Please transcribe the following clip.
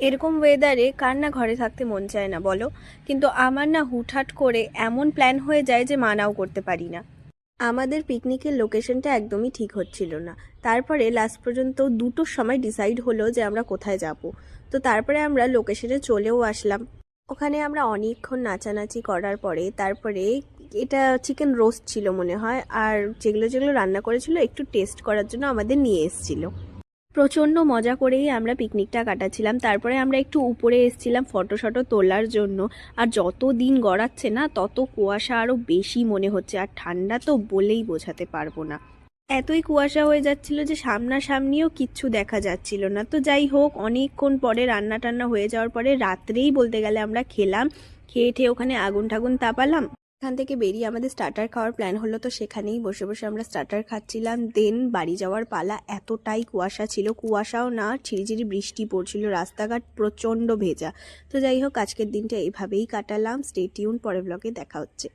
এরকম ওয়েদারে কার না ঘরে থাকতে মন চায় না বলো? কিন্তু আমার না হুটহাট করে এমন প্ল্যান হয়ে যায় যে মানাও করতে পারি না। আমাদের পিকনিকের লোকেশনটা একদমই ঠিক হচ্ছিল না। তারপরে লাস্ট পর্যন্ত 2টোর সময় ডিসাইড হলো যে আমরা কোথায় যাব। তো তারপরে আমরা লোকেশনে চলেও আসলাম। ওখানে আমরা অনেকক্ষণ নাচানাচি করার পরে তারপরে এটা চিকেন রোস্ট ছিল মনে হয়, আর যেগুলো যেগুলো রান্না করেছিল একটু টেস্ট করার জন্য আমাদের নিয়ে এসেছিল। প্রচণ্ড মজা করেই আমরা পিকনিকটা কাটাচ্ছিলাম। তারপরে আমরা একটু উপরে এসেছিলাম ফটো শটো তোলার জন্য। আর যত দিন গড়াচ্ছে না তত কুয়াশা আরও বেশি মনে হচ্ছে, আর ঠান্ডা তো বলেই বোঝাতে পারবো না। এতই কুয়াশা হয়ে যাচ্ছিল যে সামনাসামনিও কিচ্ছু দেখা যাচ্ছিল না। তো যাই হোক, অনেকক্ষণ পরে রান্না টান্না হয়ে যাওয়ার পরে রাত্রেই বলতে গেলে আমরা খেলাম। খেয়ে ঠেয়ে ওখানে আগুন ঠাগুন তাপালাম। এখান থেকে বেরিয়ে আমাদের স্টার্টার খাওয়ার প্ল্যান হলো, তো সেখানেই বসে বসে আমরা স্টার্টার খাচ্ছিলাম। দেন বাড়ি যাওয়ার পালা। এতটাই কুয়াশা ছিল, কুয়াশাও না, ঝিরিঝিরি বৃষ্টি পড়ছিল, রাস্তাঘাট প্রচণ্ড ভেজা। তো যাই হোক, আজকের দিনটা এইভাবেই কাটালাম। স্টে টিউন, পরের ব্লগে দেখা হচ্ছে।